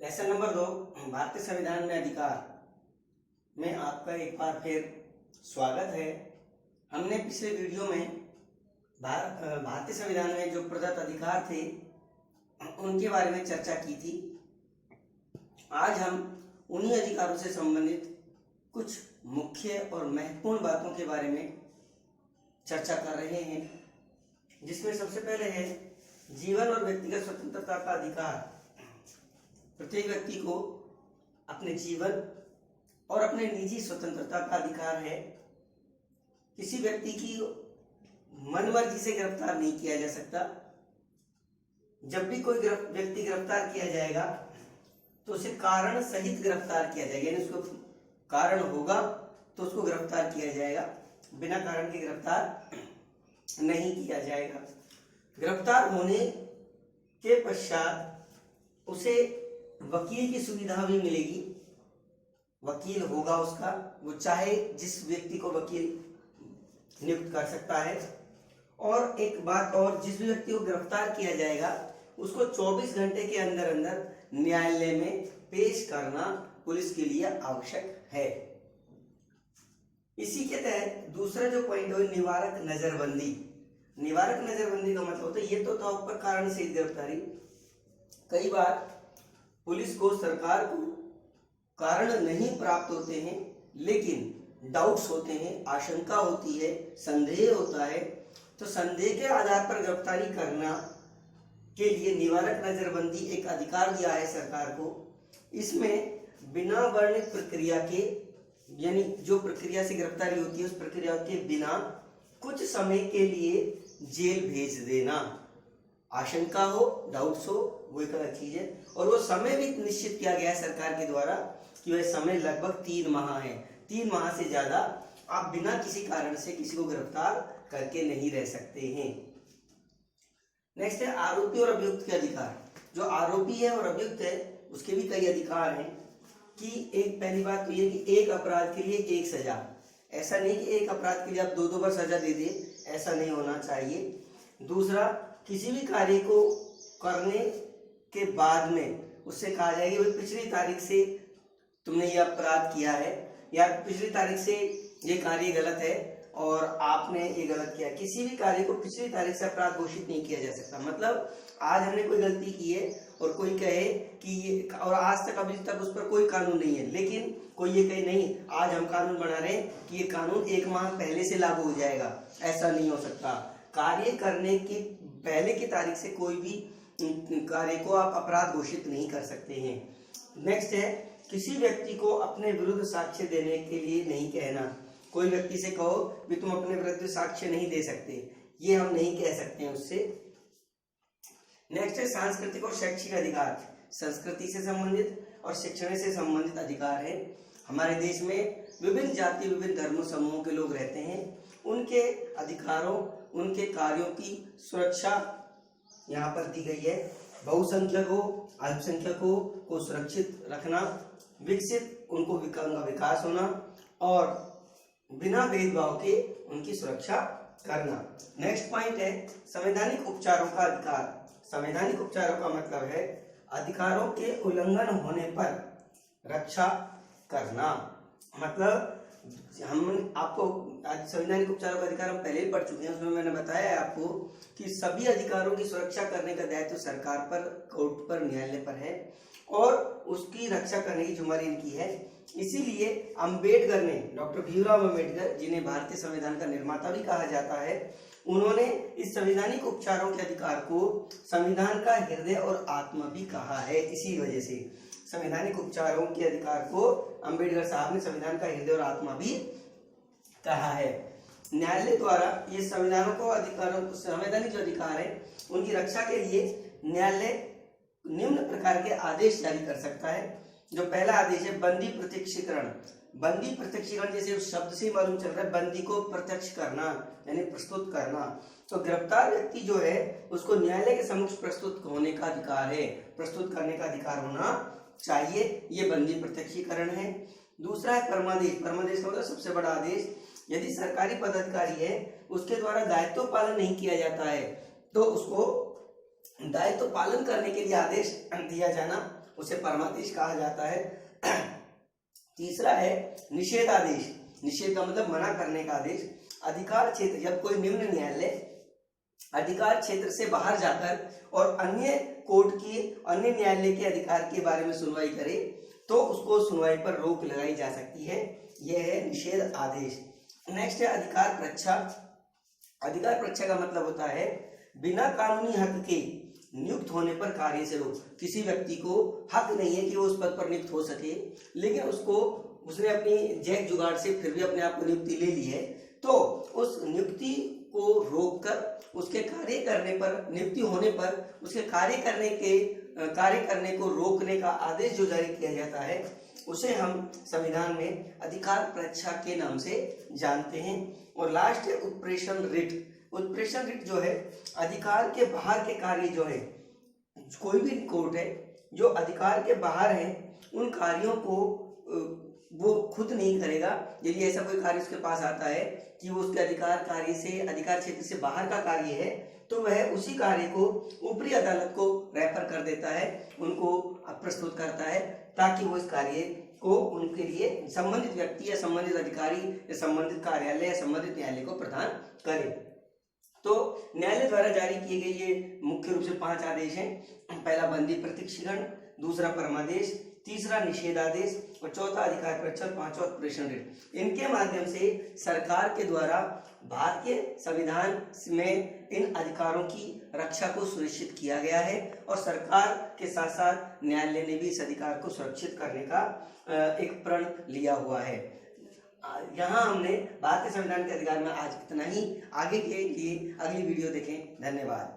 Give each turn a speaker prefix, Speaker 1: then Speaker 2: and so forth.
Speaker 1: Lesson number 2 भारतीय संविधान में अधिकार में आपका एक बार फिर स्वागत है। हमने पिछले वीडियो में भारतीय संविधान में जो प्रदत्त अधिकार थे उनके बारे में चर्चा की थी। आज हम उन्हीं अधिकारों से संबंधित कुछ मुख्य और महत्वपूर्ण बातों के बारे में चर्चा कर रहे हैं, जिसमें सबसे पहले है जीवन और व्यक्तिगत स्वतंत्रता का अधिकार। प्रत्येक व्यक्ति को अपने जीवन और अपने निजी स्वतंत्रता का अधिकार है। किसी व्यक्ति की मनमर्जी से गिरफ्तार नहीं किया जा सकता। जब भी कोई व्यक्ति गिरफ्तार किया जाएगा तो उसे कारण सहित गिरफ्तार किया जाएगा, यानी उसको कारण होगा तो उसको गिरफ्तार किया जाएगा, बिना कारण के गिरफ्तार नहीं किया जाएगा। गिरफ्तार होने के पश्चात उसे वकील की सुविधा भी मिलेगी। वकील होगा उसका, वो चाहे जिस व्यक्ति को वकील नियुक्त कर सकता है। और एक बात और, जिस भी व्यक्ति को गिरफ्तार किया जाएगा उसको 24 घंटे के अंदर अंदर न्यायालय में पेश करना पुलिस के लिए आवश्यक है। इसी के तहत दूसरा जो पॉइंट है निवारक नजरबंदी। निवारक नजरबंदी का मतलब होता है, ये तो था ऊपर कारण से गिरफ्तारी। कई बार पुलिस को, सरकार को कारण नहीं प्राप्त होते हैं, लेकिन डाउट्स होते हैं, आशंका होती है, संदेह होता है, तो संदेह के आधार पर गिरफ्तारी करना के लिए निवारक नजरबंदी एक अधिकार दिया है सरकार को। इसमें बिना वर्णित प्रक्रिया के, यानी जो प्रक्रिया से गिरफ्तारी होती है उस प्रक्रिया के बिना कुछ समय के लिए जेल भेज देना। आशंका हो, डाउट्स हो, वो एक अलग चीज है। और वो समय भी निश्चित किया गया है सरकार के द्वारा कि वह समय लगभग 3 माह है। 3 माह से ज्यादा आप बिना किसी कारण से किसी को गिरफ्तार करके नहीं रह सकते हैं। नेक्स्ट है आरोपी और अभियुक्त के अधिकार। जो आरोपी है और अभियुक्त है उसके भी कई अधिकार हैं। कि एक पहली बात तो ये कि एक अपराध के लिए एक सजा। ऐसा नहीं कि एक अपराध के लिए आप 2 बार सजा दे दे, ऐसा नहीं होना चाहिए। दूसरा, किसी भी कार्य को करने के बाद में उससे कहा जाएगा भाई पिछली तारीख से तुमने ये अपराध किया है, या पिछली तारीख से ये कार्य गलत है और आपने ये गलत किया। किसी भी कार्य को पिछली तारीख से अपराध घोषित नहीं किया जा सकता। मतलब आज हमने कोई गलती की है और कोई कहे कि ये, और आज तक अभी तक उस पर कोई कानून नहीं है, लेकिन कोई ये कहे नहीं आज हम कानून बना रहे हैं कि ये कानून 1 माह पहले से लागू हो जाएगा, ऐसा नहीं हो सकता। कार्य करने की पहले की तारीख से कोई भी कार्य को आप अपराध घोषित नहीं कर सकते हैं। नेक्स्ट है किसी व्यक्ति को अपने विरुद्ध साक्ष्य देने के लिए नहीं कहना। कोई व्यक्ति से कहो कि तुम अपने विरुद्ध साक्ष्य नहीं दे सकते, ये हम नहीं कह सकते हैं उससे। नेक्स्ट है सांस्कृतिक और शैक्षिक अधिकार। संस्कृति से संबंधित और शिक्षण से संबंधित अधिकार है। हमारे देश में विभिन्न जाति, विभिन्न धर्म समूहों के लोग रहते हैं। उनके अधिकारों, उनके कार्यों की सुरक्षा यहाँ पर दी गई है। बहुसंख्यकों, अल्पसंख्यकों को सुरक्षित रखना, विकसित उनका विकास होना और बिना भेदभाव के उनकी सुरक्षा करना। नेक्स्ट पॉइंट है संवैधानिक उपचारों का अधिकार। संवैधानिक उपचारों का मतलब है अधिकारों के उल्लंघन होने पर रक्षा करना। मतलब हम आपको संवैधानिक उपचारों का अधिकार हम पहले ही पढ़ चुके हैं, उसमें मैंने बताया है आपको कि सभी अधिकारों की सुरक्षा करने का दायित्व सरकार पर, कोर्ट पर, न्यायालय पर है और उसकी रक्षा करने की जिम्मेदारी इनकी है। इसीलिए अम्बेडकर ने, डॉक्टर भीमराव अम्बेडकर जिन्हें भारतीय संविधान का निर्माता भी कहा जाता है, उन्होंने इस संवैधानिक उपचारों के अधिकार को संविधान का हृदय और आत्मा भी कहा है। इसी वजह से संवैधानिक उपचारों के अधिकार को अंबेडकर साहब ने संविधान का हृदय और आत्मा भी कहा है। न्यायालय द्वारा ये संविधानों को अधिकारों, संवैधानिक जो अधिकार है उनकी रक्षा के लिए न्यायालय निम्न प्रकार के आदेश जारी कर सकता है। जो पहला आदेश है बंदी प्रत्यक्षीकरण। बंदी प्रत्यक्षीकरण जैसे उस शब्द से मालूम चल रहा है, बंदी को प्रत्यक्ष करना यानी प्रस्तुत करना। तो गिरफ्तार व्यक्ति जो है उसको न्यायालय के समक्ष प्रस्तुत होने का अधिकार है, प्रस्तुत करने का अधिकार होना चाहिए। ये बंदी प्रत्यक्षीकरण है। दूसरा है परमादेश। परमादेश का मतलब सबसे बड़ा आदेश। यदि सरकारी पदाधिकारी है उसके द्वारा दायित्व पालन नहीं किया जाता है तो उसको दायित्व पालन करने के लिए आदेश दिया जाना उसे परमादेश कहा जाता है। तीसरा है निषेधादेश। निषेध का मतलब मना करने का आदेश। अधिकार क्षेत्र, जब कोई निम्न न्यायालय अधिकार क्षेत्र से बाहर जाकर और अन्य कोर्ट की, अन्य न्यायालय के अधिकार के बारे में सुनवाई करे तो उसको सुनवाई पर रोक लगाई जा सकती है। यह है निषेध आदेश। नेक्स्ट है अधिकार परीक्षा। अधिकार परीक्षा का मतलब होता है बिना कानूनी हक के नियुक्त होने पर कार्य से रोक। किसी व्यक्ति को हक नहीं है कि वो उस पद पर नियुक्त हो सके, लेकिन उसने अपनी जैक जुगाड़ से फिर भी अपने आप को नियुक्ति ले ली है, तो उस नियुक्ति को रोककर उसके कार्य करने पर, नियुक्ति होने पर उसके कार्य करने को रोकने का आदेश जो जारी किया जाता है उसे हम संविधान में अधिकार परीक्षा के नाम से जानते हैं। और लास्ट है उत्प्रेषण रिट। उत्प्रेषण रिट जो है अधिकार के बाहर के कार्य जो है, कोई भी कोर्ट है जो अधिकार के बाहर है उन कार्यों को वो खुद नहीं करेगा। यदि ऐसा कोई कार्य उसके पास आता है कि वो उसके अधिकार क्षेत्र से बाहर का कार्य है, तो वह उसी कार्य को ऊपरी अदालत को रेफर कर देता है, उनको प्रस्तुत करता है, ताकि वो इस कार्य को उनके लिए संबंधित व्यक्ति या संबंधित अधिकारी या संबंधित कार्यालय या संबंधित न्यायालय को प्रदान करे। तो न्यायालय द्वारा जारी किए गए ये मुख्य रूप से 5 आदेश हैं। पहला बंदी प्रतिक्षीकरण, दूसरा परमादेश, तीसरा निषेधादेश और चौथा अधिकार परीक्षा, पांचवा उत्प्रेषण रिट। इनके माध्यम से सरकार के द्वारा भारतीय संविधान में इन अधिकारों की रक्षा को सुनिश्चित किया गया है और सरकार के साथ साथ न्यायालय ने भी इस अधिकार को सुरक्षित करने का एक प्रण लिया हुआ है। यहाँ हमने भारतीय संविधान के अधिकार में आज इतना ही। आगे के लिए अगली वीडियो देखें। धन्यवाद।